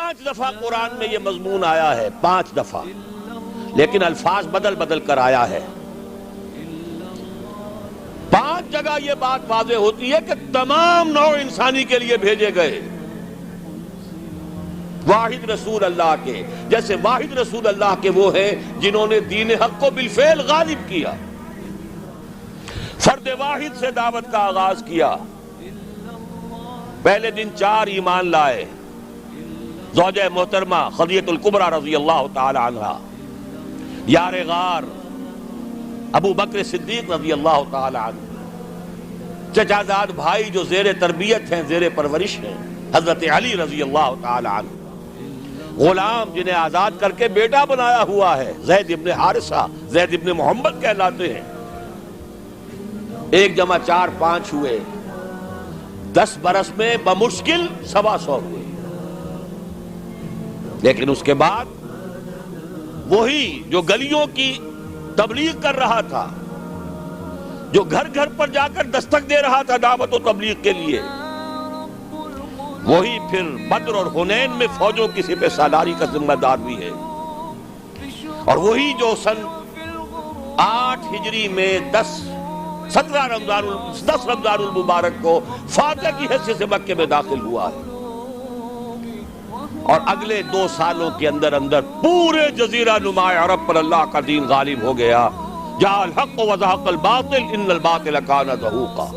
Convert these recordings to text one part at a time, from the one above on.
5 دفعہ قرآن میں یہ مضمون آیا ہے، 5 دفعہ، لیکن الفاظ بدل بدل کر آیا ہے۔ 5 جگہ یہ بات واضح ہوتی ہے کہ تمام نوع انسانی کے لیے بھیجے گئے، واحد رسول اللہ کے، جیسے واحد رسول اللہ کے وہ ہیں جنہوں نے دین حق کو بالفعل غالب کیا، فرد واحد سے دعوت کا آغاز کیا۔ پہلے دن 4 ایمان لائے، زوجہ محترمہ خدیجہ الکبریٰ رضی اللہ تعالی عنہ، یار غار ابو بکر صدیق رضی اللہ تعالی عنہ، چچا زاد بھائی جو زیر تربیت ہیں، زیر پرورش ہیں، حضرت علی رضی اللہ تعالی عنہ، غلام جنہیں آزاد کر کے بیٹا بنایا ہوا ہے، زید ابن حارثہ، زید ابن محمد کہلاتے ہیں۔ 1 جمع 4 5 ہوئے، 10 برس میں بمشکل 125 ہوئے۔ لیکن اس کے بعد وہی جو گلیوں کی تبلیغ کر رہا تھا، جو گھر گھر پر جا کر دستک دے رہا تھا دعوت و تبلیغ کے لیے، وہی پھر بدر اور حنین میں فوجوں کی سپہ سالاری کا ذمہ دار بھی ہے، اور وہی جو سن 8 ہجری میں 10 رمضان المبارک کو فاتح کی حیثیت سے مکے میں داخل ہوا ہے، اور اگلے 2 سالوں کے اندر اندر پورے جزیرہ نما عرب پر اللہ کا دین غالب ہو گیا۔ جاء الحق وزهق الباطل ان الباطل كان زهوقا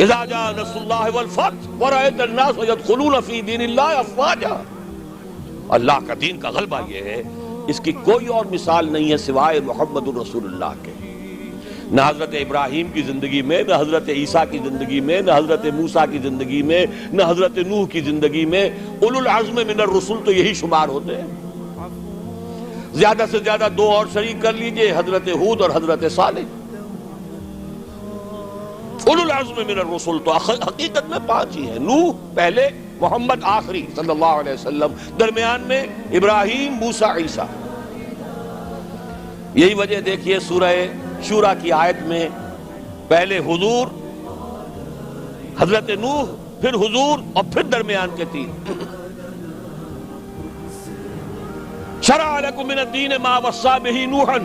اذا جاء نصر الله والفتح ورأيت الناس يدخلون في دين الله افواجا۔ اللہ کا دین کا غلبہ یہ ہے، اس کی کوئی اور مثال نہیں ہے سوائے محمد الرسول اللہ کے۔ نہ حضرت ابراہیم کی زندگی میں، نہ حضرت عیسیٰ کی زندگی میں، نہ حضرت موسیٰ کی زندگی میں، نہ حضرت نوح کی زندگی میں۔ اولو العزم من الرسل تو یہی شمار ہوتے ہیں، زیادہ سے زیادہ 2 اور شریک کر لیجئے، حضرت ہود اور حضرت صالح۔ اولو العزم من الرسل تو حقیقت میں 5 ہی ہیں، نوح پہلے، محمد آخری صلی اللہ علیہ وسلم، درمیان میں ابراہیم، موسیٰ، عیسیٰ۔ یہی وجہ دیکھیے سورہ شورى کی آیت میں پہلے حضور، حضرت نوح، پھر حضور، اور پھر درمیان کے 3۔ شرع لكم من الدین ما وصى به نوحا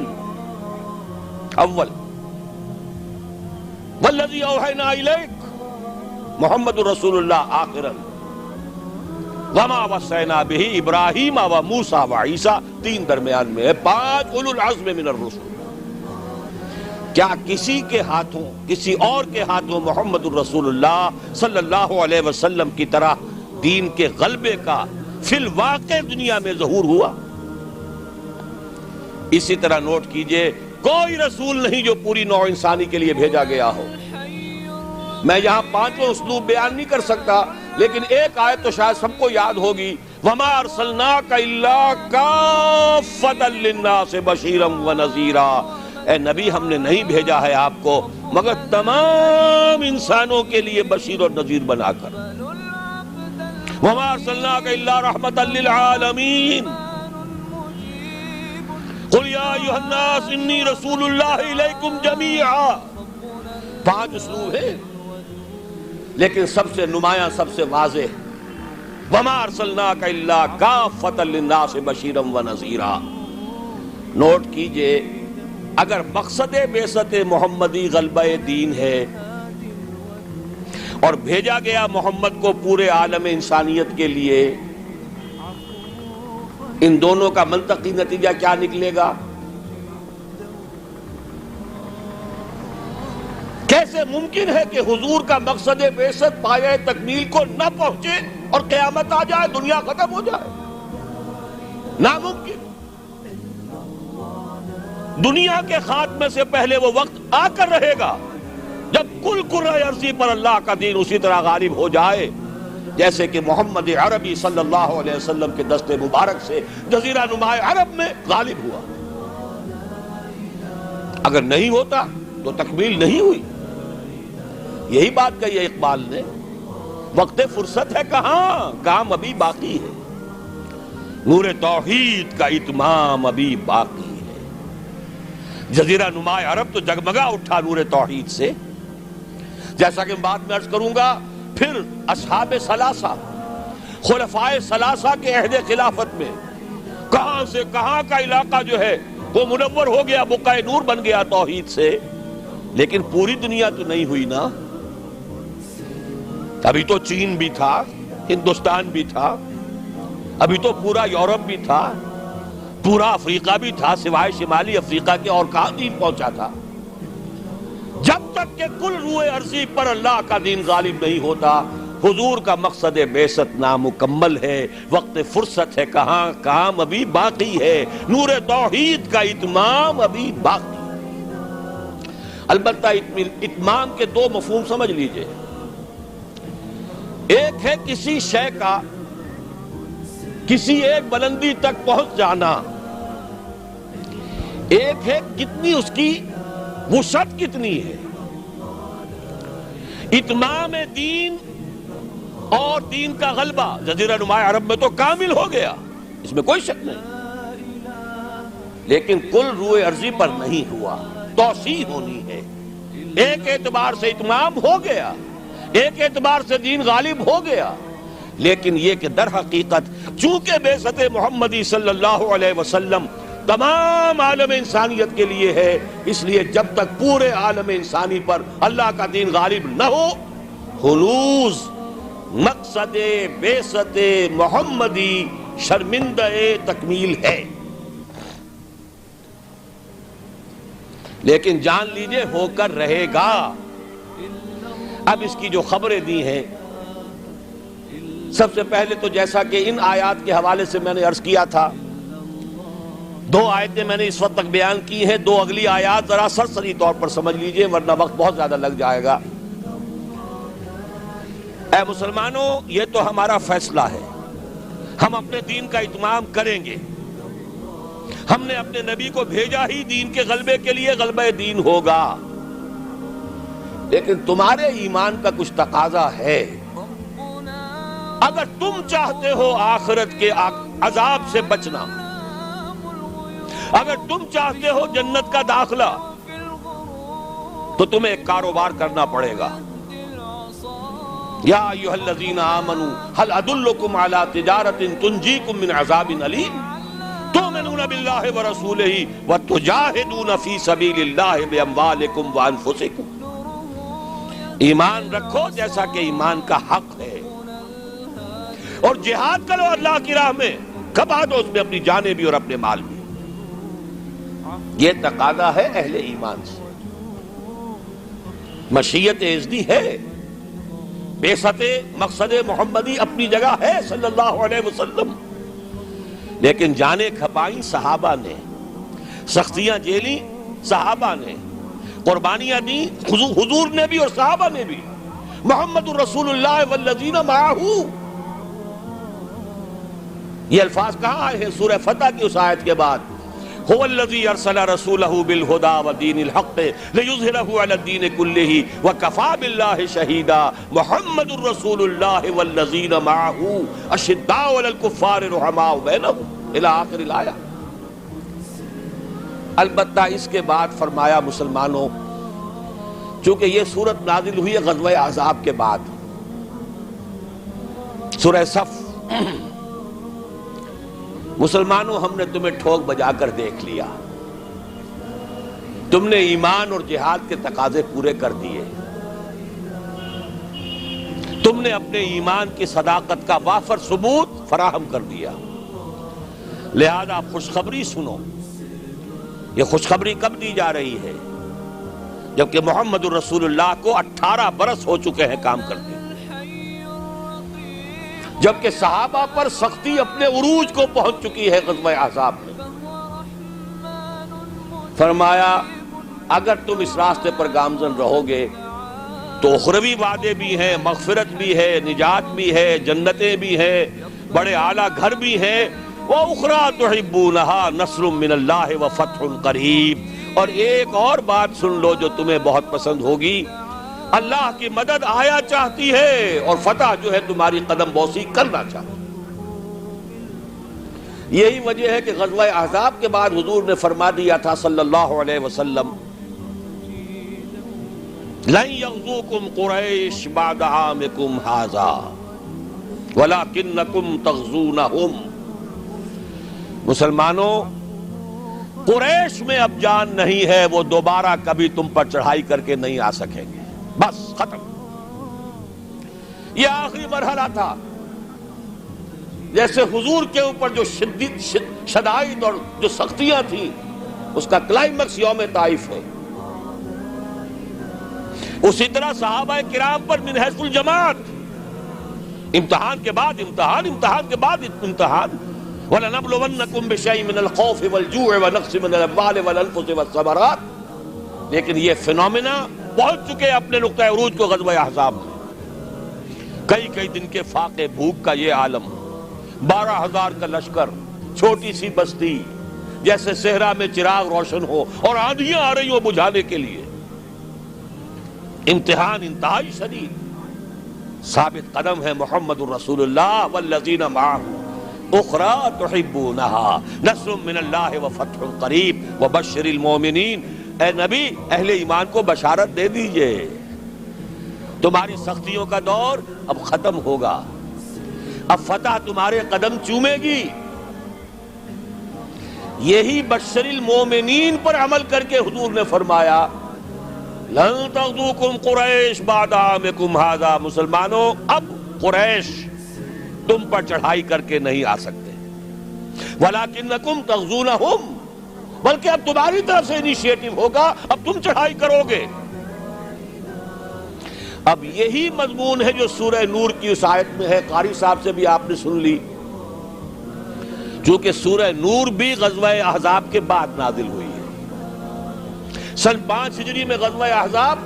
اول والذی اوحینا الیک محمد رسول اللہ آخرا وما وصینا به ابراہیم وموسیٰ وعیسیٰ، 3 درمیان میں ہے، 5 اولو العزم من الرسل۔ کیا کسی کے ہاتھوں، کسی اور کے ہاتھوں محمد الرسول اللہ صلی اللہ علیہ وسلم کی طرح دین کے غلبے کا فی الواقع دنیا میں ظہور ہوا؟ اسی طرح نوٹ کیجئے، کوئی رسول نہیں جو پوری نوع انسانی کے لیے بھیجا گیا ہو۔ میں یہاں 5 اسلوب بیان نہیں کر سکتا، لیکن ایک آیت تو شاید سب کو یاد ہوگی، وَمَا أَرْسَلْنَاكَ إِلَّا كَافَّةً لِلنَّاسِ بَشِيرًا وَنَذِيرًا۔ اے نبی، ہم نے نہیں بھیجا ہے آپ کو مگر تمام انسانوں کے لیے بشیر اور نذیر بنا کر۔ وَمَا أَرْسَلْنَاكَ إِلَّا رَحْمَةً لِلْعَالَمِينَ قُلْ يَا أَيُّهَا النَّاسُ إِنِّي رَسُولُ اللَّهِ إِلَيْكُمْ جَمِيعًا۔ 5 اسلوب ہیں، لیکن سب سے نمایاں، سب سے واضح، وَمَا أَرْسَلْنَاكَ إِلَّا كَافَّةً لِلنَّاسِ بَشِيرًا وَنَذِيرًا۔ نوٹ کیجئے، اگر مقصد بعثت محمدی غلبہ دین ہے اور بھیجا گیا محمد کو پورے عالم انسانیت کے لیے، ان دونوں کا منطقی نتیجہ کیا نکلے گا؟ کیسے ممکن ہے کہ حضور کا مقصد بعثت پایہ تکمیل کو نہ پہنچے اور قیامت آ جائے، دنیا ختم ہو جائے؟ ناممکن۔ دنیا کے خاتمے سے پہلے وہ وقت آ کر رہے گا جب کل کرۂ ارضی پر اللہ کا دین اسی طرح غالب ہو جائے جیسے کہ محمد عربی صلی اللہ علیہ وسلم کے دست مبارک سے جزیرہ نما عرب میں غالب ہوا۔ اگر نہیں ہوتا تو تکمیل نہیں ہوئی۔ یہی بات کہی ہے اقبال نے، وقت فرصت ہے کہاں، کام ابھی باقی ہے، نور توحید کا اتمام ابھی باقی ہے۔ جزیرہ نما عرب تو جگمگا اٹھا نور توحید سے، جیسا کہ بعد میں عرض کروں گا۔ پھر اصحاب ثلاثہ، خلفائے ثلاثہ کے عہد خلافت میں کہاں سے کہاں کا علاقہ جو ہے وہ منور ہو گیا، بقعہ نور بن گیا توحید سے، لیکن پوری دنیا تو نہیں ہوئی نا۔ ابھی تو چین بھی تھا، ہندوستان بھی تھا، ابھی تو پورا یورپ بھی تھا، پورا افریقہ بھی تھا، سوائے شمالی افریقہ کے اور کہاں دین پہنچا تھا؟ جب تک کہ کل روئے ارضی پر اللہ کا دین غالب نہیں ہوتا، حضور کا مقصد بعثت نامکمل ہے، وقت فرصت ہے کہاں، کام ابھی باقی ہے، نور توحید کا اتمام ابھی باقی۔ البتہ اتمام کے دو مفہوم سمجھ لیجئے، ایک ہے کسی شے کا کسی ایک بلندی تک پہنچ جانا، ایک ہے کتنی اس کی وسعت کتنی ہے۔ اتمام دین اور دین کا غلبہ جزیرہ نما عرب میں تو کامل ہو گیا، اس میں کوئی شک نہیں، لیکن کل روئے ارضی پر نہیں ہوا، توسیع ہونی ہے۔ ایک اعتبار سے اتمام ہو گیا، ایک اعتبار سے دین غالب ہو گیا، لیکن یہ کہ در حقیقت چونکہ بعثت محمدی صلی اللہ علیہ وسلم تمام عالم انسانیت کے لیے ہے، اس لیے جب تک پورے عالم انسانی پر اللہ کا دین غالب نہ ہو، حلوظ مقصد بعثت محمدی شرمندہ تکمیل ہے۔ لیکن جان لیجئے ہو کر رہے گا۔ اب اس کی جو خبریں دی ہیں، سب سے پہلے تو جیسا کہ ان آیات کے حوالے سے میں نے عرض کیا تھا، دو آیتیں میں نے اس وقت تک بیان کی ہیں، دو اگلی آیات ذرا سرسری طور پر سمجھ لیجئے ورنہ وقت بہت زیادہ لگ جائے گا۔ اے مسلمانوں، یہ تو ہمارا فیصلہ ہے، ہم اپنے دین کا اتمام کریں گے، ہم نے اپنے نبی کو بھیجا ہی دین کے غلبے کے لیے، غلبہ دین ہوگا، لیکن تمہارے ایمان کا کچھ تقاضا ہے۔ اگر تم چاہتے ہو آخرت کے عذاب سے بچنا، اگر تم چاہتے ہو جنت کا داخلہ، تو تمہیں ایک کاروبار کرنا پڑے گا۔ یا ایھا الذین آمنوا هل ادلکم علی تجارۃ تنجیکم من عذاب علیم تؤمنون باللہ ورسولہ وتجاہدون فی سبیل اللہ باموالکم وانفسکم۔ ایمان رکھو جیسا کہ ایمان کا حق ہے، اور جہاد کرو اللہ کی راہ میں، کھپا دو اس میں اپنی جانیں بھی اور اپنے مال بھی۔ یہ تقاضا ہے اہل ایمان سے، مشیت اذنی ہے، بعثت مقصد محمدی اپنی جگہ ہے صلی اللہ علیہ وسلم، لیکن جانیں کھپائیں صحابہ نے، سختیاں جھیلی صحابہ نے، قربانیاں دی حضور نے بھی اور صحابہ نے بھی۔ محمد الرسول اللہ والذین معہ، یہ الفاظ کہاں آئے ہیں؟ سورہ فتح کی اس آیت کے بعد، هو الذی ارسل رسولہ بالہدی ودین الحق لیظہرہ علی الدین کلہ وکفی باللہ شہیدا محمد الرسول اللہ والذین معہ اشداء علی الکفار رحماء بینہم الی آخر الآیہ۔ البتہ اس کے بعد فرمایا مسلمانوں، چونکہ یہ سورت نازل ہوئی ہے غزوہ احزاب کے بعد، سورہ صف، مسلمانوں ہم نے تمہیں ٹھوک بجا کر دیکھ لیا، تم نے ایمان اور جہاد کے تقاضے پورے کر دیے، تم نے اپنے ایمان کی صداقت کا وافر ثبوت فراہم کر دیا، لہذا خوشخبری سنو۔ یہ خوشخبری کب دی جا رہی ہے؟ جبکہ محمد الرسول اللہ کو 18 برس ہو چکے ہیں کام کرتے، جبکہ صحابہ پر سختی اپنے عروج کو پہنچ چکی ہے غزوہ احزاب میں۔ فرمایا اگر تم اس راستے پر گامزن رہو گے تو اخروی وعدے بھی ہیں، مغفرت بھی ہے، نجات بھی ہے، جنتیں بھی ہیں، بڑے اعلیٰ گھر بھی ہیں، وَأُخْرَى تُحِبُّونَهَا نَصْرٌ مِّنَ اللَّهِ وَفَتْحٌ قَرِيبٌ، اور ایک اور بات سن لو جو تمہیں بہت پسند ہوگی، اللہ کی مدد آیا چاہتی ہے اور فتح جو ہے تمہاری قدم بوسی کرنا چاہتی۔ یہی وجہ ہے کہ غزوہ احزاب کے بعد حضور نے فرما دیا تھا صلی اللہ علیہ وسلم، لَن يَغْزُوكُمْ قُرَيْشٌ بَعْدَ عَامِكُمْ هَذَا، وَلَكِنَّكُمْ تَغْزُونَهُمْ. مسلمانوں، قریش میں اب جان نہیں ہے، وہ دوبارہ کبھی تم پر چڑھائی کر کے نہیں آ سکیں گے. بس ختم. یہ آخری مرحلہ تھا. جیسے حضور کے اوپر جو شدائد اور جو سختیاں تھیں، اس کا کلائمیکس یوم طائف ہے، اسی طرح صحابہ کرام پر من حیث الجماعت امتحان کے بعد امتحان، امتحان کے بعد امتحان. وَلَنَبْلُوَنَّكُمْ بِشَيْءٍ مِّنَ الْخَوْفِ وَالْجُوعِ وَنَقْصٍ مِّنَ الْأَمْوَالِ وَالْأَنفُسِ وَالثَّمَرَاتِ. لیکن یہ فنومینا پہنچ چکے اپنے نقطہ عروج کو غزوہ احزاب میں. کئی دن کے فاقے بھوک کا یہ عالم، 12,000 کا لشکر، چھوٹی سی بستی، جیسے صحرا میں چراغ روشن ہو اور آندھیاں آ رہی ہوں بجھانے کے لیے. امتحان انتہائی شدید. ثابت قدم ہے محمد الرسول اللہ والذین معہ اخری تحبونها نصر من اللہ وفتح قریب وبشر المؤمنین. اے نبی، اہل ایمان کو بشارت دے دیجئے، تمہاری سختیوں کا دور اب ختم ہوگا، اب فتح تمہارے قدم چومے گی. یہی بشر المؤمنین پر عمل کر کے حضور نے فرمایا لن تغزوکم قریش بعد عامکم ھذا. مسلمانوں، اب قریش تم پر چڑھائی کر کے نہیں آ سکتے. وَلَكِنَّكُمْ تَغْزُونَهُمْ، بلکہ اب تمہاری طرف سے انیشیٹو ہوگا، اب تم چڑھائی کرو گے. اب یہی مضمون ہے جو سورہ نور کی اس آیت میں ہے. قاری صاحب سے بھی آپ نے سن لی، چونکہ سورہ نور بھی غزوہ احزاب کے بعد نازل ہوئی ہے. سن 5 ہجری میں غزوہ احزاب،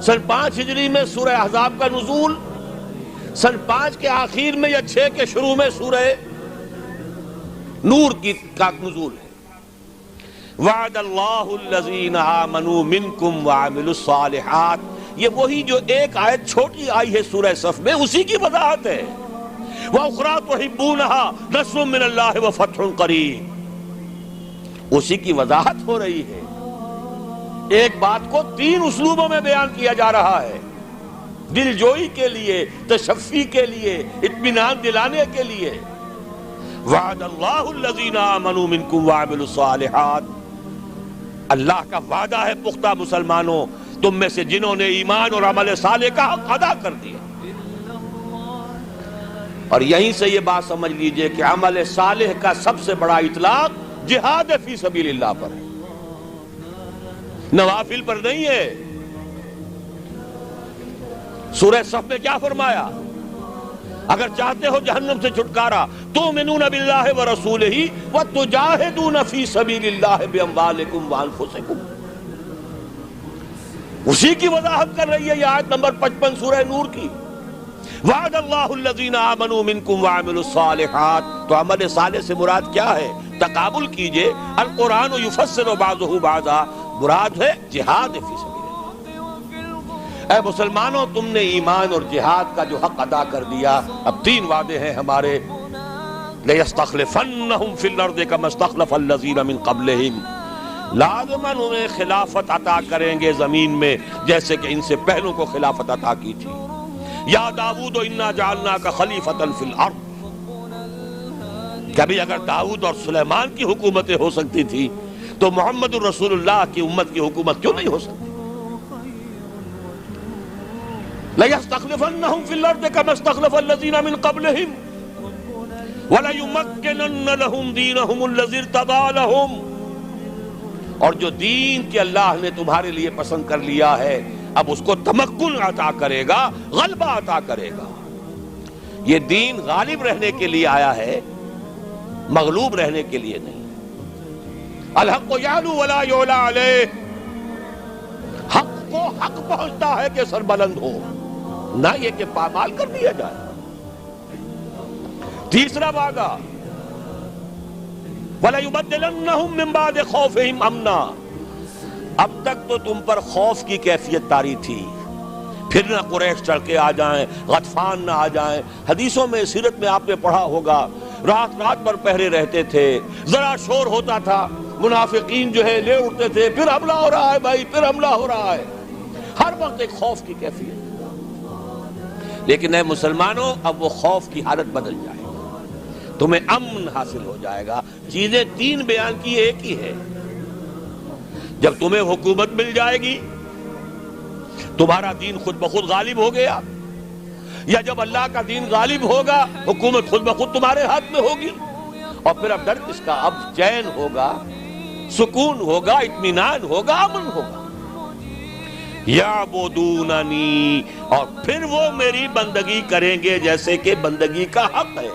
سن 5 ہجری میں سورہ احزاب کا نزول، سن 5 کے آخر میں یا 6 کے شروع میں سورہ نور کا نزول ہے. وعد اللہ الذین آمنوا منکم وعملوا الصالحات. یہ وہی جو ایک آیت چھوٹی آئی ہے سورہ صف میں، اسی کی وضاحت ہے. وَأُخْرَىٰ تُحِبُّونَهَا نَصْرٌ مِّنَ اللَّهِ وَفَتْحٌ قَرِيبٌ. اسی کی وضاحت ہو رہی ہے. ایک بات کو 3 اسلوبوں میں بیان کیا جا رہا ہے، دل جوئی کے لیے، تشفی کے لیے، اطمینان دلانے کے لیے. وعد اللہ الذین آمنوا منکم وعملوا الصالحات. اللہ کا وعدہ ہے پختہ مسلمانوں، تم میں سے جنہوں نے ایمان اور عمل صالح کا حق ادا کر دیا. اور یہیں سے یہ بات سمجھ لیجئے کہ عمل صالح کا سب سے بڑا اطلاق جہاد فی سبیل اللہ پر ہے، نوافل پر نہیں ہے. سورہ صف میں کیا فرمایا؟ اگر چاہتے ہو جہنم سے چھٹکارا، تؤمنون باللہ ورسولہ وتجاہدون فی سبیل اللہ باموالکم وانفسکم. اسی کی وضاحت کر رہی ہے یہ آیت نمبر 55 سورہ نور کی. وعد اللہ الذین آمنوا منکم وعملوا الصالحات. تو عمل صالح سے مراد کیا ہے؟ تقابل کیجئے، القرآن یفسر بعضہ بعضا، مراد ہے جہاد فی سبیل اللہ. اے مسلمانوں، تم نے ایمان اور جہاد کا جو حق ادا کر دیا، اب 3 وعدے ہیں ہمارے. لَيَسْتَخْلِفَنَّهُمْ فِي الْأَرْضِ كَمَا اسْتَخْلَفَ الَّذِينَ مِن قَبْلِهِمْ. لازماً انہیں خلافت عطا کریں گے زمین میں، جیسے کہ ان سے پہلوں کو خلافت عطا کی تھی. یا داؤد انا جعلناک خلیفۃ فی الارض. کبھی اگر داؤد اور سلیمان کی حکومتیں ہو سکتی تھی تو محمد الرسول اللہ کی امت کی حکومت کیوں نہیں ہو سکتی؟ لَيَسْتَخْلِفَنَّهُمْ فِي الْأَرْضِ كَمَا اسْتَخْلَفَ الَّذِينَ مِن قَبْلِهِمْ وَلَيُمَكِّنَنَّ لَهُمْ دِينَهُمُ الَّذِي ارْتَضَىٰ لَهُمْ. اور جو دین کے اللہ نے تمہارے لیے پسند کر لیا ہے، اب اس کو تمکن عطا کرے گا، غلبہ عطا کرے گا. یہ دین غالب رہنے کے لیے آیا ہے، مغلوب رہنے کے لیے نہیں. الحق یعلو ولا یعلی علیہ. حق کو حق پہنچتا ہے کہ سربلند ہو، نہ یہ کہ پامال کر دیا جائے. تیسرا وعدہ وَلَيُبَدِّلَنَّهُمْ مِن بَعْدِ خَوْفِهِمْ أَمْنًا. اب تک تو تم پر خوف کی کیفیت طاری تھی، پھر نہ قریش چڑھ کے آ جائیں، غطفان نہ آ جائیں. حدیثوں میں، سیرت میں آپ نے پڑھا ہوگا، رات رات پر پہرے رہتے تھے، ذرا شور ہوتا تھا منافقین جو ہے لے اٹھتے تھے، پھر حملہ ہو رہا ہے بھائی، پھر حملہ ہو رہا ہے. ہر وقت ایک خوف کی کیفیت. لیکن اے مسلمانوں اب وہ خوف کی حالت بدل جائے گی، تمہیں امن حاصل ہو جائے گا۔ چیزیں تین بیان کی ایک ہی ہے۔ جب تمہیں حکومت مل جائے گی، تمہارا دین خود بخود غالب ہو گیا، یا جب اللہ کا دین غالب ہوگا حکومت خود بخود تمہارے ہاتھ میں ہوگی، اور پھر اب ڈر کس کا؟ اب چین ہوگا، سکون ہوگا، اطمینان ہوگا، امن ہوگا۔ یعبدوننی، اور پھر وہ میری بندگی کریں گے جیسے کہ بندگی کا حق ہے۔